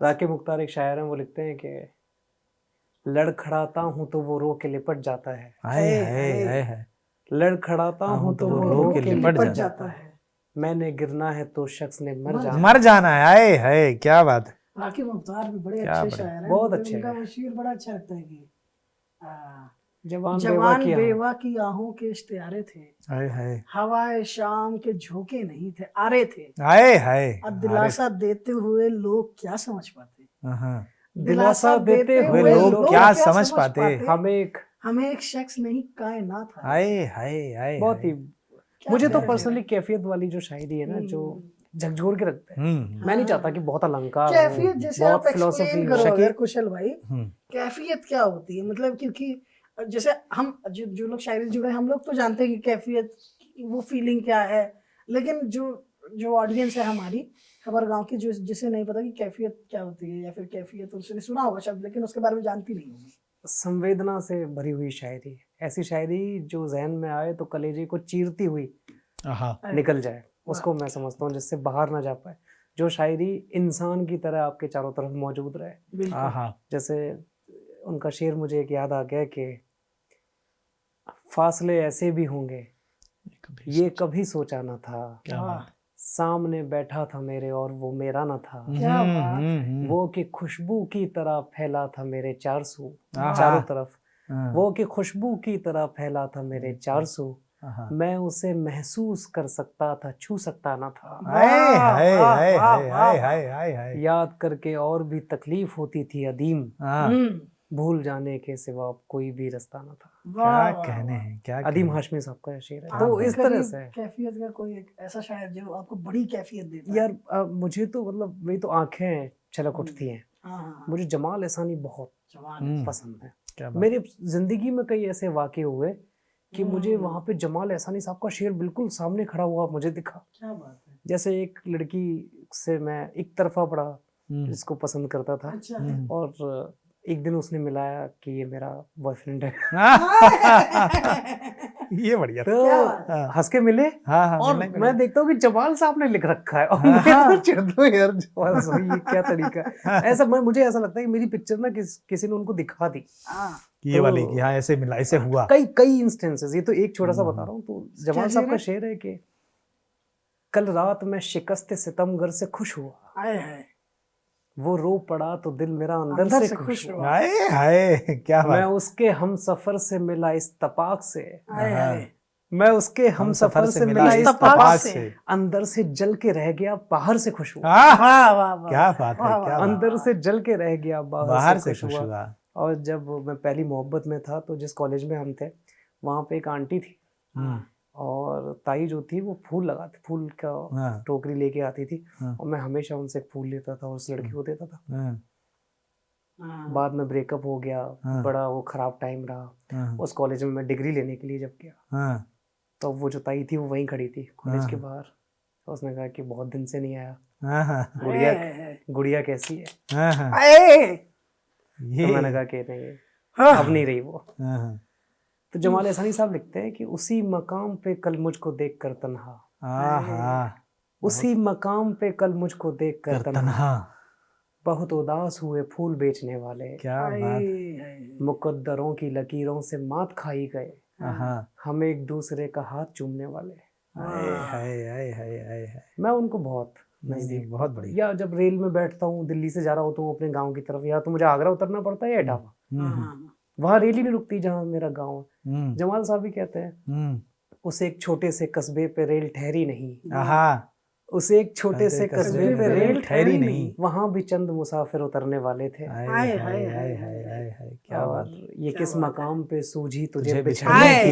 राके मुख्तार एक शायर हैं, वो लिखते हैं कि लड़खड़ाता हूँ तो वो रो के लिपट जाता है। हाय हाय हाय हाय। लड़खड़ाता हूँ तो वो रो के लिपट जाता है। मैंने गिरना है तो शख्स ने मर जाना है। हाय हाय, क्या बात है। राके मुख्तार भी बड़े क्या अच्छे बड़े- शायर हैं। बहुत मुझे अच्छे उनका हैं। वो शेर बड़ा अच्छा लगता है कि जवान जवान बेवा बेवा की आहों के इश्तियारे थे, हाय हाय हवाए शाम के झोंके नहीं थे, आरे थे। हाय हाय। अब दिलासा देते हुए लोग क्या समझ पाते, हाँ। दिलासा देते हुए हुए लोग क्या समझ पाते। हमें एक शख्स नहीं कायनात है। हाय हाय हाय। बहुत ही क्या मुझे तो प्यारा पर्सनली शेर कैफियत वाली जो शायरी है ना, जो झकझोर के रखते हैं। हम्म। मैं नहीं चाहता कि बहुत अलंकार हो, कैफियत जैसे आप बहुत फिलोसफी एक्सप्लेन हो। करो अगर शकील- कुशल भाई, कैफियत क्या होती है? मतलब क्योंकि जैसे हम जो लोग शायरी से जुड़े हैं, हम लोग तो जानते हैं कि कैफियत वो फीलिंग क्या है, लेकिन जो ऑडियंस है हमारी खबर गांव की, जो जिसे नहीं पता कि कैफियत क्या होती है, या फिर कैफियत उसने सुना होगा शब्द लेकिन उसके बारे में जानती नहीं होगी। संवेदना से भरी हुई शायरी, ऐसी शायरी जो जहन में आए तो कलेजे को चीरती हुई निकल जाए, उसको मैं समझता हूँ, जिससे बाहर ना जा पाए। जो शायरी इंसान की तरह आपके चारों तरफ मौजूद रहे। बिल्कुल। जैसे उनका शेर मुझे एक याद आ गया कि फासले ऐसे भी होंगे ये कभी सोचा ना था, सामने बैठा था मेरे और वो मेरा ना था, क्या बात है। वो कि खुशबू की तरह फैला था मेरे चारों तरफ, वो कि खुशबू की तरह फैला था मेरे 400, मैं उसे महसूस कर सकता था, छू सकता ना था। हाय हाय हाय हाय हाय हाय हाय। याद करके और भी तकलीफ होती थी अदीम, भूल जाने के सिवा कोई भी रास्ता ना था। क्या कहने हैं, क्या अदीम हाशमी साहब का शेर है। तो तो इस तरह से कैफियत का कोई एक ऐसा शायर जो आपको बड़ी कैफियत देता है? यार मुझे तो मतलब मेरी तो आंखें छलक उठती हैं। मुझे जमाल एहसानी बहुत पसंद है। मेरी जिंदगी में कई ऐसे वाकये हुए कि मुझे वहां पे जमाल एहसानी साहब का शेर बिल्कुल सामने खड़ा हुआ मुझे दिखा। क्या बात है। जैसे एक लड़की से मैं एक तरफा पड़ा, जिसको पसंद करता था। अच्छा। और एक दिन उसने मिलाया कि ये मेरा बॉयफ्रेंड है। ये बढ़िया। तो हंस के मिले। और मैं देखता हूँ कि जमाल साहब ने लिख रखा है, और मैं तो चिढ़ दो यार, जमाल साहब ये क्या तरीका है। ऐसा मुझे ऐसा लगता है कि मेरी पिक्चर ना किसी ने उनको दिखा दी ये वाली कि हाँ ऐसे मिला, ऐसे हुआ। कई इंस्टेंसेस, ये तो एक छोटा सा बता रहा हूँ। तो जमाल साहब का शेर है कि कल रात मैं शिकस्त सितमगर से खुश हुआ, वो रो पड़ा तो दिल मेरा अंदर से खुश हुआ। हाय हाय, क्या बात। मैं उसके हम सफर से मिला इस तपाक से, मैं उसके हम सफर से मिला इस तपाक से, अंदर से जल के रह गया बाहर से खुश हुआ। क्या बात है, क्या अंदर से जल के रह गया बाहर से खुश हुआ। और जब मैं पहली मोहब्बत में था तो जिस कॉलेज में हम थे वहाँ पे एक आंटी थी, और ताई जो थी वो फूल लगाती, फूल का टोकरी लेके आती थी, और मैं हमेशा उनसे फूल लेता था और उस लड़की को देता था। बाद में ब्रेकअप हो गया, बड़ा वो खराब टाइम रहा। उस कॉलेज में मैं डिग्री लेने के लिए जब गया तो वो जो ताई थी वो वहीं खड़ी थी कॉलेज के बाहर। तो उसने कहा कि बहुत दिन से नहीं आया, गुड़िया कैसी है? तो मैंने कहा कि नहीं, अब नहीं रही वो। तो जमाल एहसानी साहब लिखते हैं कि उसी मकाम पे कल मुझको देख कर तन्हा, उसी मकाम पे कल मुझको देख कर तन्हा, बहुत उदास हुए फूल बेचने वाले, क्या बात। मुकद्दरों की लकीरों से मात खाई गए, हम एक दूसरे का हाथ चूमने वाले। मैं उनको बहुत नजदीक, बहुत बढ़िया। या जब रेल में बैठता हूँ, दिल्ली से जा रहा होता हूँ अपने गांव की तरफ, या तो मुझे आगरा उतरना पड़ता है या इटावा, वहां रेल ही नहीं रुकती जहाँ मेरा गाँव है। जमाल साहब भी कहते हैं उसे एक छोटे से कस्बे पे रेल ठहरी नहीं, उसे एक छोटे से कस्बे पे रेल ठहरी नहीं, वहां भी चंद मुसाफिर उतरने वाले थे। क्या बात। ये किस मकाम पे सूझी तुझे बिछड़ने की,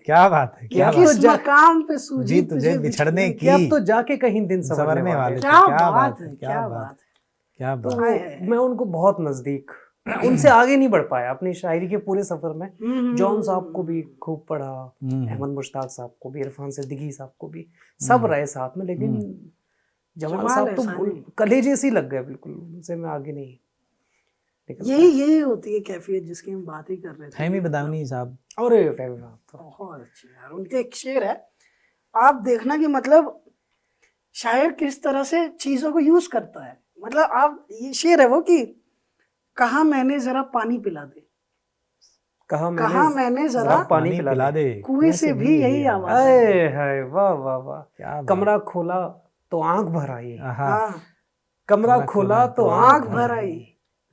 क्या बात है। किस मकाम पे सूझी तुझे बिछड़ने की, अब तो जाके कहीं दिन संवरने वाले। क्या बात है, क्या बात है, क्या बात। तो मैं उनको बहुत नजदीक, उनसे आगे नहीं बढ़ पाया अपनी शायरी के पूरे सफर में। जॉन साहब को भी खूब पढ़ा, अहमद मुश्ताक साहब को भी, इरफान सिद्दीकी साहब को भी, सब रहे साथ में, लेकिन जमाल साहब तो कलेजे से लग गए बिल्कुल, उनसे मैं आगे नहीं। यही होती है कैफियत जिसकी हम बात ही कर रहे थे। फहमी बदाऊनी साहब, अरे फहमी साहब तो बहुत अच्छे यार। उनके एक शेर है, आप देखना कि मतलब शायर किस तरह से चीजों को यूज करता है। मतलब आप, ये शेर है वो कि कहा मैंने जरा पानी पिला दे, कहा कहा मैंने जरा पानी पिला दे, कुएं से भी यही आवाज है। आए हाय वाह वाह वाह। क्या बात। कमरा खोला तो आंख भर आई, आहा, हाँ, कमरा खोला तो आंख भर आई,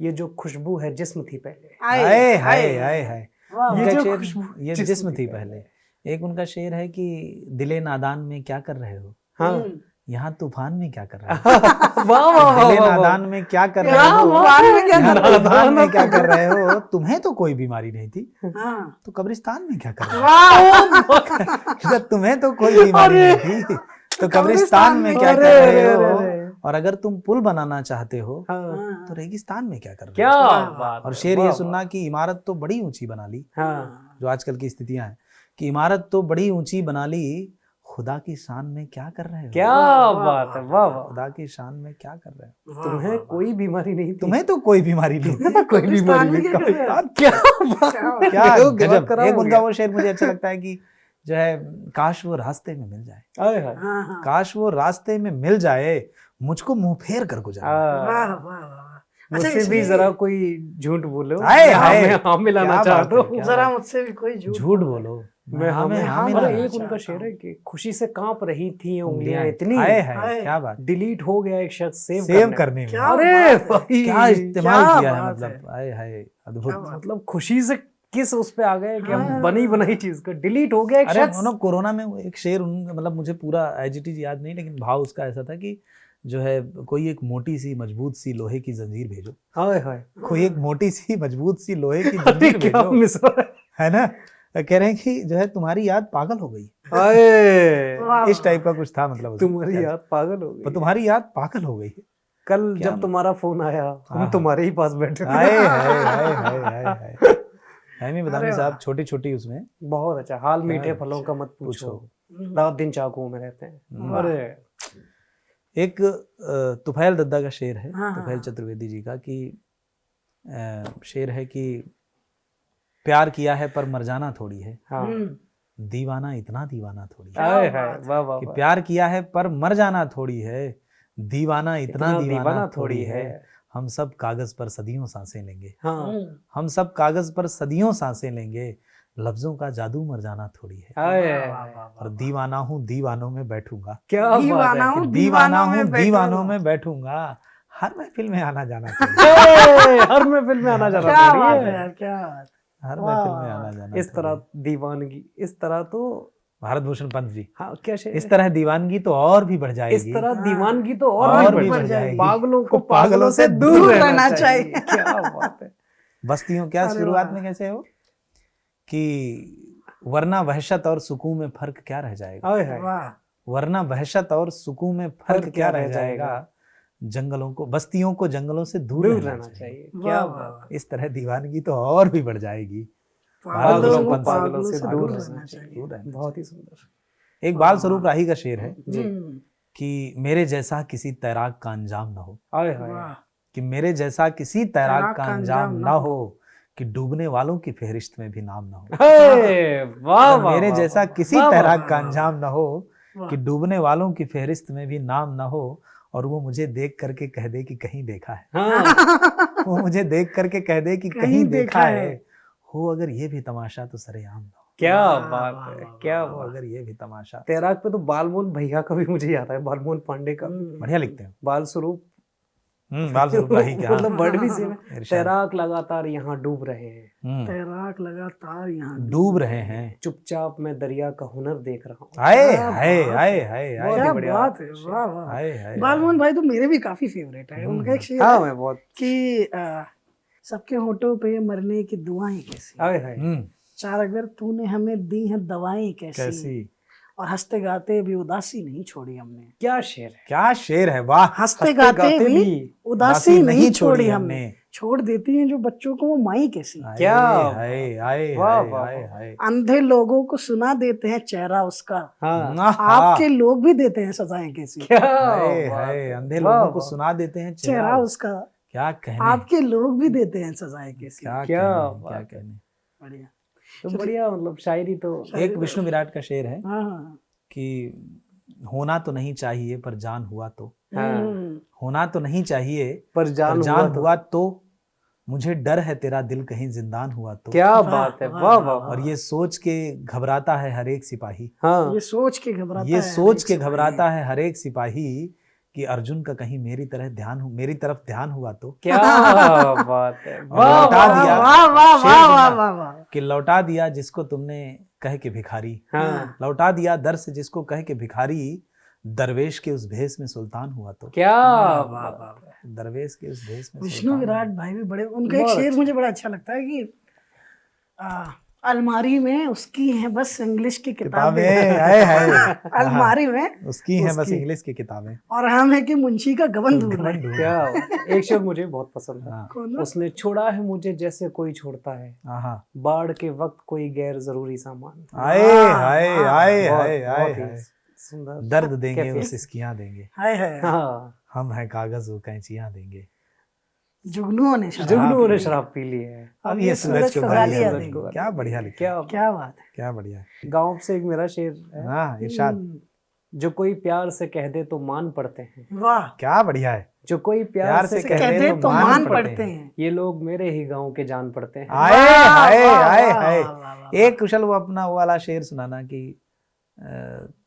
ये जो खुशबू है जिस्म थी पहले। हाय हाय हाय हाय। वाह, ये उनका जो शेर, खुशबू ये जिस्म थी पहले। एक उनका शेर है कि दिले नादान में क्या कर रहे हो, हाँ यहाँ तूफान में क्या कर रहे हो। वाह वाह दिले वाह नादान में क्या कर रहे क्या हो, तूफान में क्या यहाँ कर रहे हो? तूफान में क्या कर रहे हो, तुम्हें तो कोई बीमारी नहीं थी हाँ, तो कब्रिस्तान में क्या कर रहे हो। वाह, तुम्हें तो कोई बीमारी नहीं थी तो कब्रिस्तान में क्या कर रहे हो, और अगर तुम पुल बनाना चाहते हो हाँ, तो रेगिस्तान में क्या कर रहे क्या हो। बात और है, शेर वाह, ये वाह। सुनना कि इमारत तो बड़ी ऊंची बना ली, हाँ जो आजकल की स्थितियां हैं कि इमारत तो बड़ी ऊंची बना ली, खुदा की शान में क्या कर रहे हो। क्या वाह, बात है, वाह वाह। खुदा की शान में क्या कर रहे हो, तुम्हें कोई बीमारी नहीं थी, तुम्हें तो कोई बीमारी नहीं थी। कोई बीमारी कब्रिस्तान में नहीं। क्या कर रहे हो? क्या बात क्या क्या हो गया, गजब। खराब एक हो उनका गया। वो शेर मुझे अच्छा लगता है कि जो है, काश वो रास्ते में मिल जाए, आए हाय हाँ, हाँ, काश वो रास्ते में मिल जाए, मुझको मुंह फेर कर गुजारे। हाँ। वाह, वाह, वाह। अच्छा, मुझसे भी इसलिए जरा कोई झूठ बोलो, हाय, मैं हाय। हाँ मिलाना क्या चाहता बात है, हूँ। क्या जरा मुझसे भी कोई झूठ बोलो, मैं हाँ में हाँ मिलाना अरे एक चाहता उनका शेर है कि खुशी से कांप रही थी उंगलियां उंगलियां इतनी, हाय हाय, हाय। क्या बात, डिलीट हो गया एक शख्स सेव सेव करने में क्या अरे बात है। भाई क्या इस्तेमाल क्या किया है, बात मतलब हाय हाय, क्या अद्भुत। बात। मतलब खुशी से किस उस पे आ गए कि हम हाँ। बनी बनाई चीज को डिलीट हो गया एक अरे शख्स। उन्होंने कोरोना में वो एक शेर मतलब मुझे पूरा एज इट इज याद नहीं, लेकिन भाव उसका ऐसा था कि जो है, कोई एक मोटी सी मजबूत सी लोहे की जंजीर भेजो, हाय हाय कोई एक मोटी सी मजबूत सी लोहे की अरे जंजीर क्या भेजो, मिसरा है ना। कह रहे हैं कि जो है तुम्हारी याद पागल हो गई, हाय वाह, इस टाइप का कुछ था, मतलब उसमें। तुम्हारी याद पागल हो पर गई। तुम्हारी याद पागल हो गई। कल क्या जब तुम्हारा फोन आया हाँ। हम तुम्हारे ही पास बैठे हाय थे। हाय हाय हाय हाय हाय। हैमी बदामी अरे साहब वाह। छोटी छोटी उसमें बहुत अच्छा। हाल क्या मीठे अच्छा, फलों का मत पूछो, पूछो। रात दिन चाकुओं में रहते हैं। वाह। अरे एक तुफैल दद्दा का शेर है, हाँ, तुफैल हाँ। चतुर्वेदी जी का, कि शेर है कि प्यार किया है पर मर जाना थोड़ी है, हाँ दीवाना इतना दीवाना थोड़ी है। हाय क्या हाय बात है। वाह वाह कि वाह। प्यार किया है पर मर जाना थोड़ी है, दीवाना इतना इतना दीवाना थोड़ी है, हम सब कागज पर सदियों सांसें लेंगे, हाँ हम सब कागज पर सदियों सांसें लेंगे, लफ्जों का जादू मर जाना थोड़ी है, हाय और दीवाना हूँ दीवानों में बैठूंगा, क्या बात दीवाना है। हूँ दीवाना हूँ बैठूंगा। दीवानों में बैठूंगा, हर महफिल में आना जाना चाहिए। हर महफिल में आना जाना क्या थोड़ी बात है। है यार, क्या बात। हर वाह, महफिल में वाह, आना जाना इस तरह दीवानगी, इस तरह तो भारत भूषण पंत जी, हाँ क्या शेर इस तरह दीवानगी तो और भी बढ़ जाएगी, इस तरह हाँ। दीवानगी तो और और भी भी बढ़ बढ़ जाएगी। जाएगी। पागलों को पागलों से दूर रहना रहना चाहिए। चाहिए। क्या बात है। बस्तियों क्या अरे शुरुआत वाह। में कैसे हो कि वरना वहशत और सुकून में फर्क क्या रह जाएगा, हाय हाय वाह, वरना वहशत और सुकून में फर्क क्या रह जाएगा, जंगलों को बस्तियों को जंगलों से दूर दूर रहना रहना चाहिए। चाहिए। वाह, क्या वाह, बात। इस तरह दीवानगी तो और भी बढ़ जाएगी। पागलों को पंत पागलों से पागलों दूर से रहना दूर चाहिए। रहना बहुत ही सुंदर। एक बाल स्वरूप राही का शेर है जी कि मेरे जैसा किसी तैराक का अंजाम न हो, हाय हाय वाह, कि मेरे जैसा किसी तैराक का अंजाम न हो, कि डूबने वालों की फहरिस्त में भी नाम न हो, हाय वाह अगर वाह मेरे वाह, जैसा वाह, किसी वाह, तैराक वाह, का वाह, अंजाम न हो, वाह। कि डूबने वालों की फहरिस्त में भी नाम न हो, और वो मुझे देख करके कह दे कि कहीं देखा है, हाँ वो मुझे देख करके कह दे कि कहीं देखा है, हो अगर ये भी तमाशा तो सरेआम न हो, क्या वाह, बात वाह, है। वाह, क्या हो बात। अगर ये भी तमाशा। तैराक पे तो बालमोहन भैया का भी मुझे याद है, बालमोहन पांडे का। बढ़िया लिखते हैं। बाल स्वरूप बाल स्वरूप राही के, हाँ, मतलब वर्ड भी सेम है। इरशाद। तैराक लगातार यहाँ डूब रहे हैं, तैराक लगातार यहाँ डूब रहे हैं, चुपचाप मैं दरिया का हुनर देख रहा हूँ। हाय क्या हाय बात हाय है। हाय बहुत हाय ही क्या बढ़िया। बात है, वाह वाह। हाय हाय। बालमोहन भाई तो मेरे भी काफी फेवरेट है। उनका एक शेर हाँ है मैं बहुत कि सबके होठों पे मरने की दुआएं कैसी, हाय हाय चार अगर तूने हमें दी हैं दवाएं कैसी, कैसी, और हंसते गाते भी उदासी नहीं छोड़ी हमने, क्या शेर है। क्या शेर है, वाह। हंसते गाते भी उदासी नहीं छोड़ी हमने, छोड़ देती हैं जो बच्चों को वो माई कैसी, क्या हाय हाय वाह, हाय वाह, हाय वाह। हाय। अंधे लोगों को सुना देते हैं चेहरा उसका, हाँ आपके लोग भी देते हैं सजाएं कैसी, क्या हाय बात हाय, है। अंधे वाह, लोगों को वाह। सुना देते हैं चेहरा चेहरा, उसका, क्या कहने, आपके लोग भी देते हैं सजाएं कैसी। क्या क्या कहने, बात क्या है। कहने। बढ़िया। तो बढ़िया, मतलब शायरी तो एक विष्णु विराट का शेर है हाँ हाँ, कि होना तो नहीं चाहिए पर जान हुआ तो, हाँ, होना तो नहीं चाहिए पर जान हुआ तो, मुझे डर है तेरा दिल कहीं जिंदान हुआ तो। क्या बात है, वाह वाह। और ये सोच के घबराता है हर एक सिपाही, हाँ, ये सोच के घबराता ये है सोच के हर एक घबराता है हर एक सिपाही कि अर्जुन का कहीं मेरी तरफ ध्यान हुआ तो। क्या बात है, और वाह लौटा वाह, दिया, वाह वाह शेर वाह सुनना, वाह वाह। कि लौटा दिया जिसको तुमने कह के भिखारी, हाँ, लौटा दिया दर से जिसको कह के भिखारी, दरवेश के उस भेष में सुल्तान हुआ तो। क्या वाह, बात वाह, है। दरवेश के उस भेष में विष्णु सुल्तान विराट भाई भी बड़े, उनका एक बहुत शेर अच्छा। मुझे बड़ा अच्छा लगता है कि अलमारी में उसकी है बस इंग्लिश की किताबें, किताबें, हाय हाय, अलमारी में उसकी हैं बस उसकी। इंग्लिश की किताबें। और हम है कि मुंशी का गबन ढूंढ रहे हैं। क्या बात है। एक शेर मुझे बहुत पसंद था, हाँ, कौन सा? उसने छोड़ा है मुझे जैसे कोई छोड़ता है, आहा, बाढ़ के वक्त कोई गैर जरूरी सामान। आए वाह, हाय वाह, हाय बहुत हाय हाय बहुत ही हाय, सुंदर। दर्द देंगे कैफियत। वो सिसकियां देंगे, हाय हाय, हाँ, हम हैं कागज वो कैंचियां देंगे। जुगनुओं ने शराब जुगनुओं ने पी। शराब पी ली है। अब ये सूरज को को गाली गाली है। आ देंगे। क्या बढ़िया लिखा, क्या क्या बात है। क्या बढ़िया है। गांव से एक मेरा शेर है, हाँ, इरशाद, जो कोई प्यार से कह दे तो मान पड़ते हैं, वाह, क्या बढ़िया है। जो कोई प्यार प्यार से से कह कहते दे तो मान पड़ते हैं। ये लोग मेरे ही गांव के जान पड़ते हैं। आए वाह, हाय वाह, हाय वाह, हाय। वाह, वाह, वाह। एक कुशल वो अपना वो वाला शेर सुनाना कि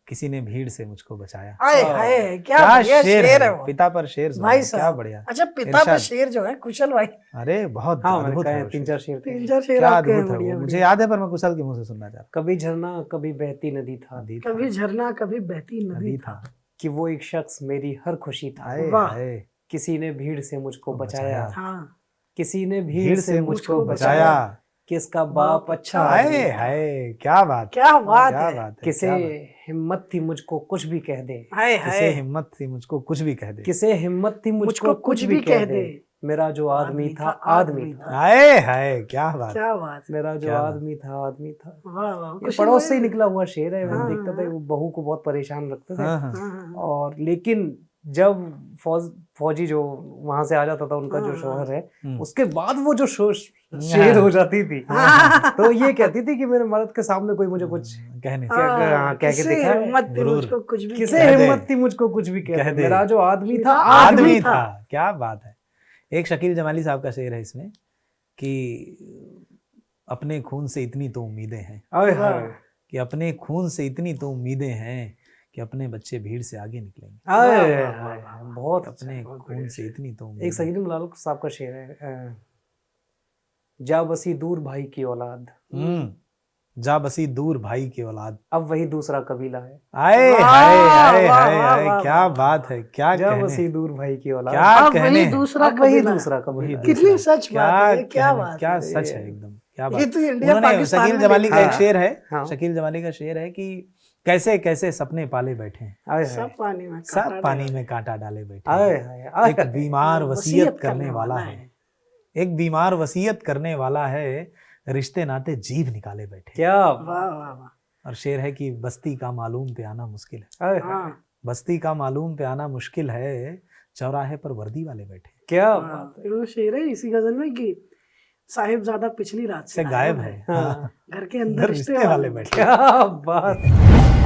किसी ने भीड़ से मुझको बचाया। हाय हाय, क्या क्या बढ़िया शेर शेर है है, वो। पिता पर शेर सुनाना, भाई क्या साहब, बढ़िया। अच्छा पिता पे इरशाद। शेर जो है कुशल भाई, अरे बहुत हाँ, मैंने अद्भुत कहा है है, वो तीन शेर। चार शेर थे। 3-4 शेर क्या आपके हैं, अद्भुत है बढ़िया वो, मुझे बढ़िया। याद है पर मैं कुशल के मुंह से सुनना चाहता कभी झरना कभी बहती नदी था, हूँ। कभी झरना कभी बहती नदी था। कि वो एक शख्स मेरी हर खुशी था। हाय वाह। हाय, किसी ने भीड़ से मुझको बचाया, हाँ, किसी ने भीड़ भीड़ से से मुझको मुझको बचाया। बचाया, किसका बाप अच्छा हाय आदमी हाय था। हाय, क्या बात, क्या बात क्या है। बात है। किसे क्या बात। हिम्मत थी मुझको कुछ भी कह दे, हाय किसे हाय, हिम्मत थी मुझको कुछ भी कह दे। किसे हिम्मत थी मुझको कुछ भी कह दे, मेरा जो आदमी था आदमी था। हाय हाय, क्या बात। क्या बात है। मेरा जो क्या बात। आदमी था आदमी था। वाह वाह, ये कुशल पड़ोस से ही भाई। निकला हुआ शेर है। हाँ, मैं देखता था वो बहू को बहुत परेशान रखते थे। हाँ, हाँ। हाँ, हाँ, और लेकिन जब फौजी जो वहां से आ जाता था, उनका जो शौहर है, उसके बाद वो जो शेर हो जाती थी, तो ये कहती थी कि मेरे मर्द के सामने कोई मुझे कुछ कहने हाँ, कह के किसे दिखाए। हिम्मत थी गुरूर। मुझको कुछ भी किसे कह दे। हिम्मत थी मुझको कुछ भी कह कह दे। दे, मेरा जो आदमी था आदमी था। क्या बात है। एक शकील जमाली साहब का शेर है इसमें कि अपने खून से इतनी तो उम्मीदें हैं, आए हाय, कि अपने खून से इतनी तो उम्मीदें हैं कि अपने बच्चे भीड़ से आगे निकलेंगे। आए हाय, बहुत अपने अच्छा, बहुत खून से इतनी तो एक उम्मीदें। सकील मलाल साहब का शेर है, जा बसी दूर भाई की औलाद, जा बसी दूर भाई की औलाद, अब वही दूसरा कबीला है। आए वाह, हाय हाय वाह, हाय वाह, हाय, वाह, क्या वाह, बात है। क्या जा कहने, बसी दूर भाई की औलाद, क्या अब कहने वही हैं। दूसरा अब वही कबीला। दूसरा कबीला। कितनी सच बात है, ये क्या कहने, बात क्या है। सच है एकदम, क्या ये बात। तो इंडिया उन्होंने पाकिस्तान शकील में जमाली का देखा एक है। शेर है, हाँ। शकील जमाली का शेर है कि कैसे कैसे सपने पाले बैठे हैं, आए सब हाय, पानी में सब कांटा पानी डाला। में कांटा डाले बैठे आए हैं। हाय, आए एक हाय। बीमार वसीयत वसीयत करने वाला है, एक बीमार वसीयत करने वाला है, रिश्ते नाते जीभ निकाले बैठे। क्या वाह वाह वाह। और शेर है कि बस्ती का मालूम पे आना मुश्किल है, आए हाय, हाँ, बस्ती का मालूम पे आना मुश्किल है, चौराहे पर वर्दी वाले बैठे क्या हाँ। बात फिर वो शेर है इसी गजल में कि साहिबजादा पिछली रात से गायब है, हाँ, घर के अंदर अंदर रिश्ते रिश्ते वाले वाले बैठे। क्या बात।